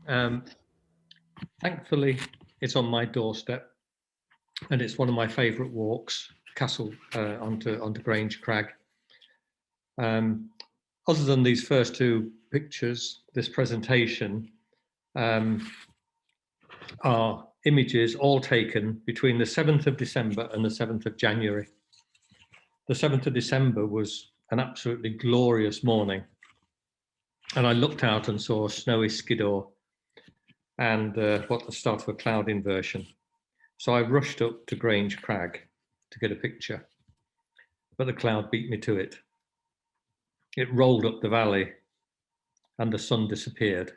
Um, thankfully, it's on my doorstep, and it's one of my favourite walks, Castle onto Grange Crag. Other than these first two pictures, this presentation are images all taken between the 7th of December and the 7th of January. The 7th of December was an absolutely glorious morning, and I looked out and saw snowy Skiddaw and what the start of a cloud inversion. So I rushed up to Grange Crag to get a picture, but the cloud beat me to it. It rolled up the valley and the sun disappeared.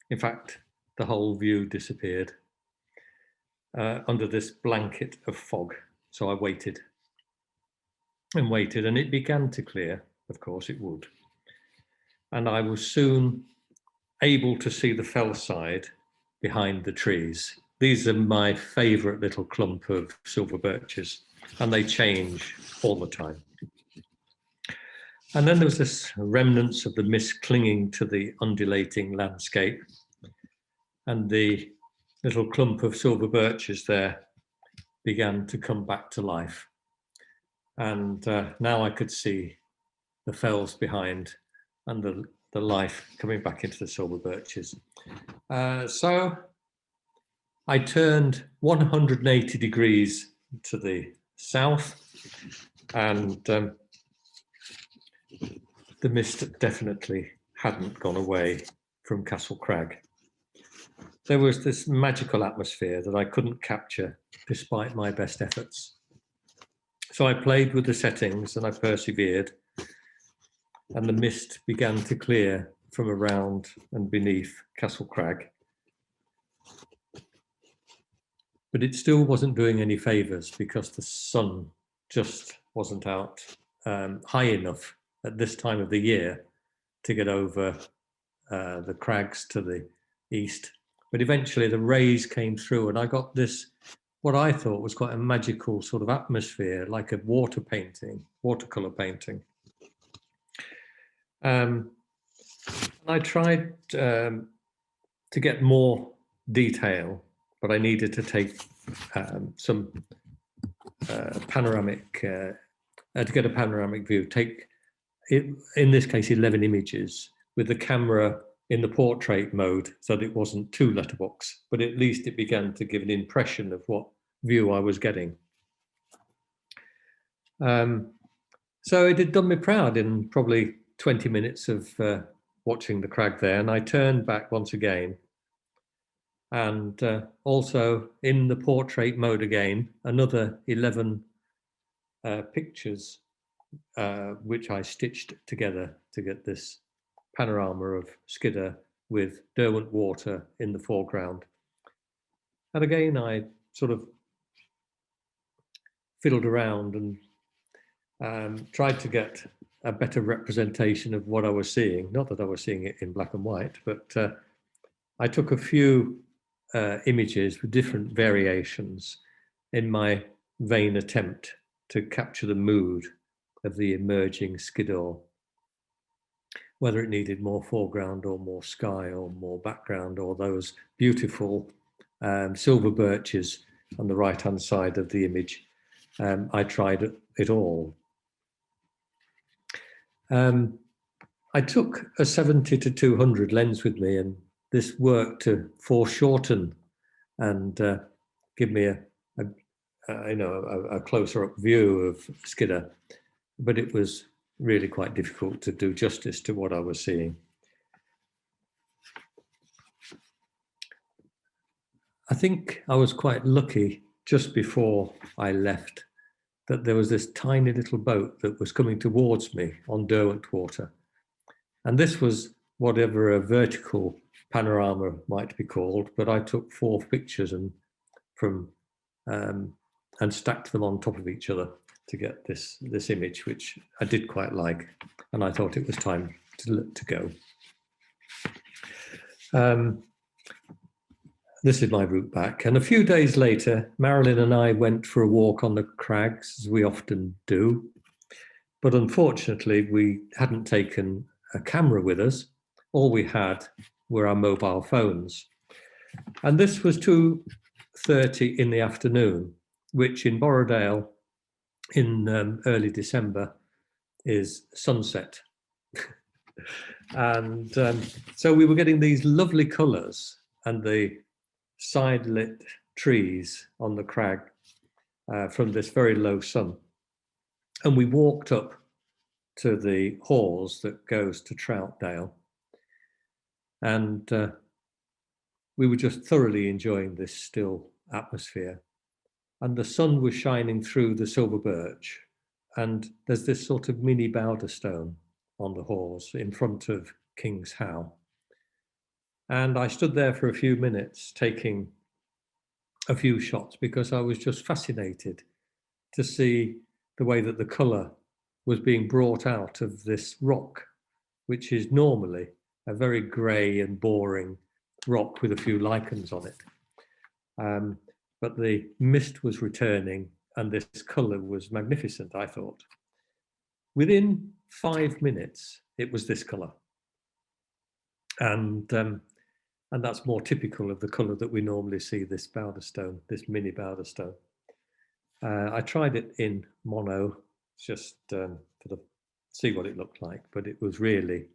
In fact, the whole view disappeared under this blanket of fog. So I waited and waited, and it began to clear. Of course it would. And I was soon able to see the fell side behind the trees. These are my favourite little clump of silver birches, and they change all the time. And then there was this remnants of the mist clinging to the undulating landscape, and the little clump of silver birches there began to come back to life. And now I could see the fells behind and the life coming back into the silver birches. So I turned 180 degrees to the south, and the mist definitely hadn't gone away from Castle Crag. There was this magical atmosphere that I couldn't capture despite my best efforts. So I played with the settings and I persevered, and the mist began to clear from around and beneath Castle Crag. But it still wasn't doing any favours because the sun just wasn't out high enough at this time of the year to get over the crags to the east. But eventually the rays came through, and I got this, what I thought was quite a magical sort of atmosphere, like a watercolour painting. I tried to get more detail, but I needed to take some panoramic, to get a panoramic view, take, in this case, 11 images with the camera in the portrait mode so that it wasn't too letterbox, but at least it began to give an impression of what view I was getting. So it had done me proud in probably 20 minutes of watching the crag there, and I turned back once again, and also in the portrait mode again, another 11 pictures which I stitched together to get this panorama of Skiddaw with Derwent Water in the foreground. And again, I sort of fiddled around and tried to get a better representation of what I was seeing. Not that I was seeing it in black and white, but I took a few images with different variations in my vain attempt to capture the mood of the emerging Skiddaw, whether it needed more foreground or more sky or more background, or those beautiful silver birches on the right-hand side of the image. I tried it all. I took a 70-200 lens with me, and this worked to foreshorten and give me a closer up view of Skiddaw, but it was really quite difficult to do justice to what I was seeing. I think I was quite lucky just before I left that there was this tiny little boat that was coming towards me on Derwent Water. And this was whatever a vertical panorama might be called, but I took 4 pictures and stacked them on top of each other to get this image, which I did quite like, and I thought it was time to go. This is my route back, and a few days later, Marilyn and I went for a walk on the crags, as we often do, but unfortunately we hadn't taken a camera with us. All we had were our mobile phones. And this was 2:30 in the afternoon, which in Borrowdale in early December is sunset. And so we were getting these lovely colours and the side lit trees on the crag from this very low sun. And we walked up to the hawse that goes to Troutdale. And we were just thoroughly enjoying this still atmosphere. And the sun was shining through the silver birch. And there's this sort of mini bowder stone on the hawse in front of King's How. And I stood there for a few minutes taking a few shots because I was just fascinated to see the way that the colour was being brought out of this rock, which is normally a very grey and boring rock with a few lichens on it. But the mist was returning and this colour was magnificent, I thought. Within 5 minutes, it was this colour. And that's more typical of the colour that we normally see this bowder stone, this mini bowder stone. I tried it in mono just to see what it looked like, but it was really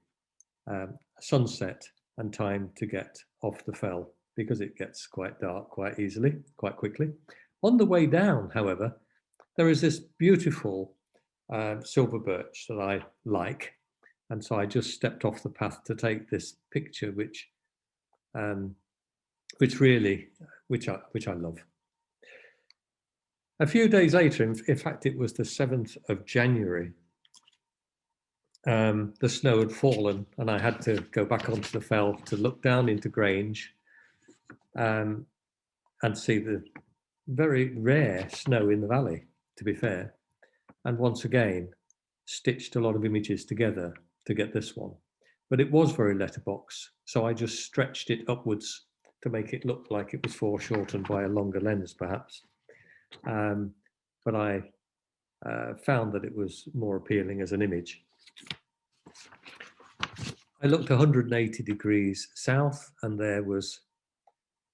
sunset and time to get off the fell because it gets quite dark quite easily, quite quickly. On the way down, however, there is this beautiful silver birch that I like. And so I just stepped off the path to take this picture, which I love. A few days later, in fact, it was the 7th of January, the snow had fallen and I had to go back onto the fell to look down into Grange and see the very rare snow in the valley, to be fair. And once again, stitched a lot of images together to get this one. But it was very letterbox, so I just stretched it upwards to make it look like it was foreshortened by a longer lens, perhaps. But I found that it was more appealing as an image. I looked 180 degrees south, and there was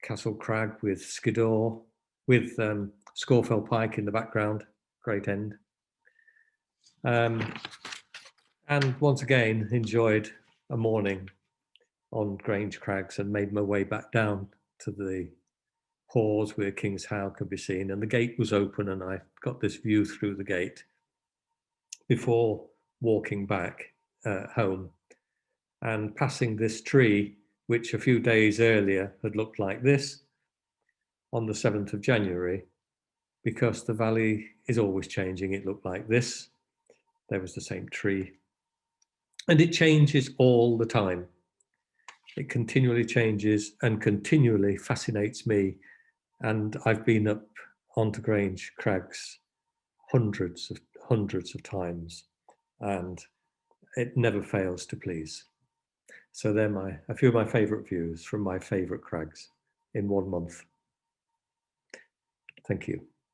Castle Crag with Skiddaw, with Scawfell Pike in the background, Great End. And once again, enjoyed a morning on Grange Crags and made my way back down to the hawse where King's How could be seen. And the gate was open and I got this view through the gate before walking back home and passing this tree, which a few days earlier had looked like this on the 7th of January, because the valley is always changing. It looked like this. There was the same tree. And it changes all the time. It continually changes and continually fascinates me. And I've been up onto Grange Crags hundreds of times, and it never fails to please. So they're a few of my favourite views from my favourite crags in 1 month. Thank you.